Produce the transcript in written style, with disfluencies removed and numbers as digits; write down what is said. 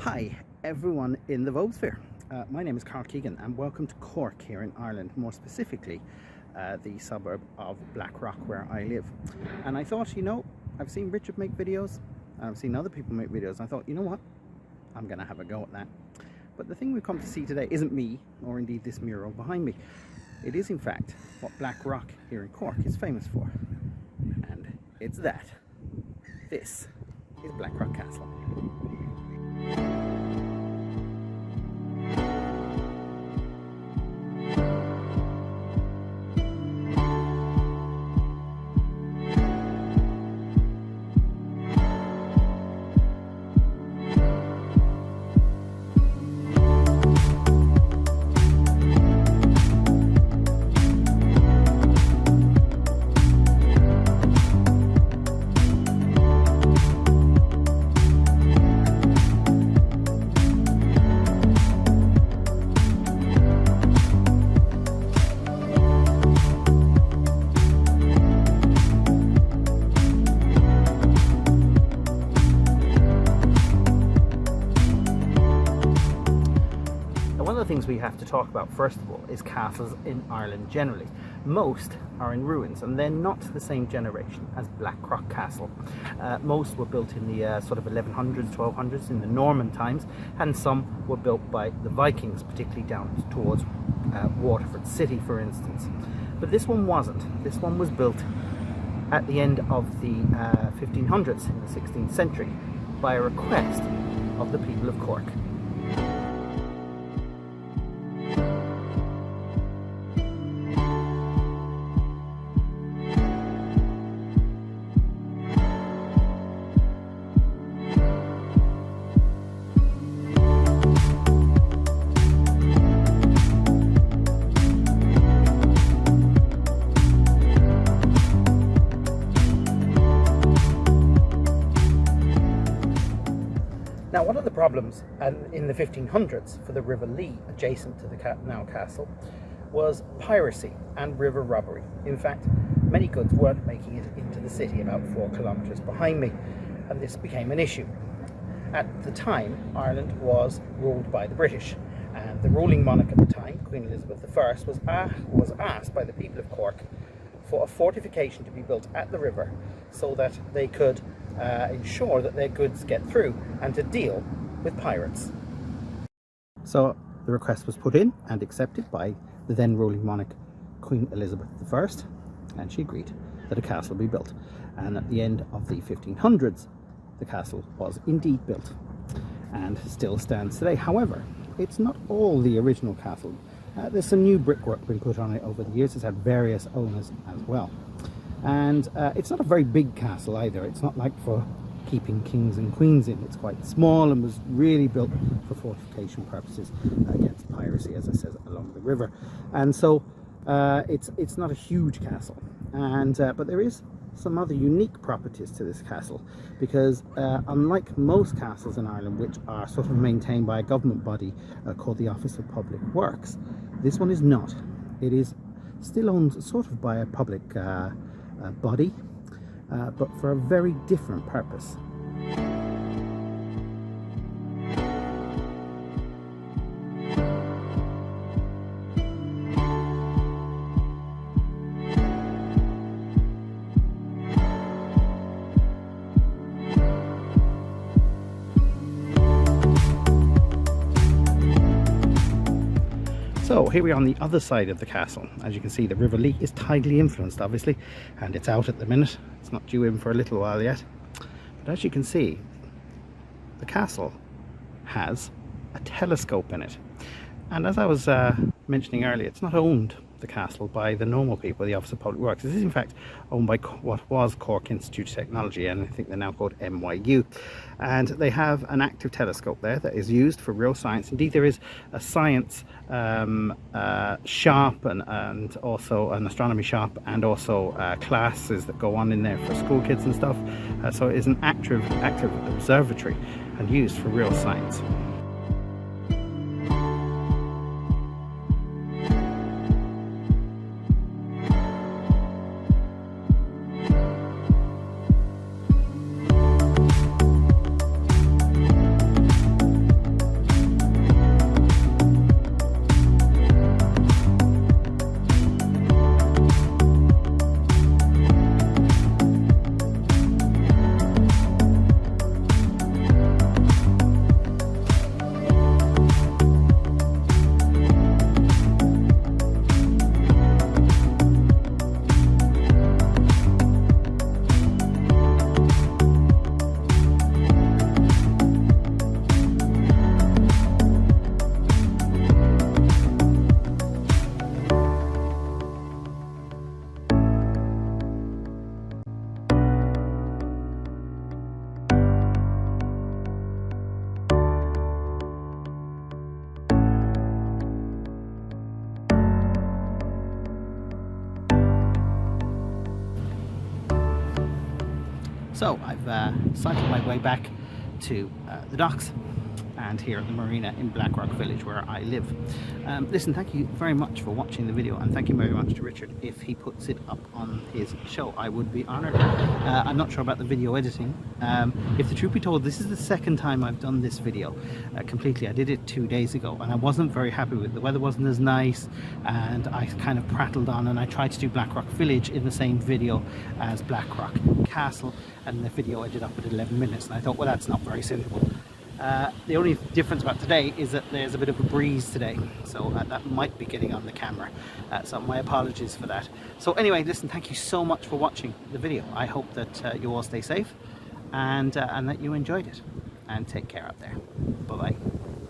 Hi everyone in the Voguesphere. My name is Carl Keegan and welcome to Cork here in Ireland, more specifically the suburb of Blackrock where I live. And I thought, I've seen Richard make videos and I've seen other people make videos. I thought, you know what, I'm gonna have a go at that. But the thing we've come to see today isn't me, or indeed this mural behind me. It is in fact what Blackrock here in Cork is famous for. And it's that. This is Blackrock Castle. One of the things we have to talk about first of all is castles in Ireland generally. Most are in ruins and they're not the same generation as Blackrock Castle. Most were built in the sort of 1100s, 1200s in the Norman times, and some were built by the Vikings, particularly down towards Waterford City for instance. But this one wasn't. This one was built at the end of the 1500s in the 16th century by a request of the people of Cork. Now, one of the problems in the 1500s for the River Lee, adjacent to the now castle, was piracy and river robbery. In fact, many goods weren't making it into the city about 4 kilometres behind me, and this became an issue. At the time, Ireland was ruled by the British, and the ruling monarch at the time, Queen Elizabeth I, was asked by the people of Cork for a fortification to be built at the river so that they could ensure that their goods get through and to deal with pirates. So the request was put in and accepted by the then ruling monarch Queen Elizabeth I, and she agreed that a castle be built. And at the end of the 1500s the castle was indeed built and still stands today. However, it's not all the original castle. There's some new brickwork been put on it over the years. It's had various owners as well. And it's not a very big castle either. It's not like for keeping kings and queens in. It's quite small and was really built for fortification purposes against piracy, as I said, along the river. And so it's not a huge castle. And but there is some other unique properties to this castle, because unlike most castles in Ireland, which are sort of maintained by a government body called the Office of Public Works, this one is not. It is still owned sort of by a public body, but for a very different purpose. So here we are on the other side of the castle. As you can see, the River Lee is tidally influenced, obviously, and it's out at the minute. It's not due in for a little while yet. But as you can see, the castle has a telescope in it. And as I was mentioning earlier, it's not owned, the castle, by the normal people, the Office of Public Works. This is in fact owned by what was Cork Institute of Technology, and I think they're now called NYU. And they have an active telescope there that is used for real science. Indeed, there is a science shop and also an astronomy shop, and also classes that go on in there for school kids and stuff. So it is an active observatory and used for real science. So I've cycled my way back to the docks and here at the marina in Blackrock village where I live. Listen, thank you very much for watching the video, and thank you very much to Richard. If he puts it up on his show, I would be honoured. I'm not sure about the video editing. If the truth be told, this is the second time I've done this video completely. I did it 2 days ago and I wasn't very happy with it. The weather wasn't as nice and I kind of prattled on, and I tried to do Blackrock village in the same video as Blackrock Castle, and the video ended up at 11 minutes, and I thought, well, that's not very suitable. The only difference about today is that there's a bit of a breeze today, so that might be getting on the camera, so my apologies for that. So anyway, listen, thank you so much for watching the video. I hope that you all stay safe and that you enjoyed it, and take care out there. Bye bye.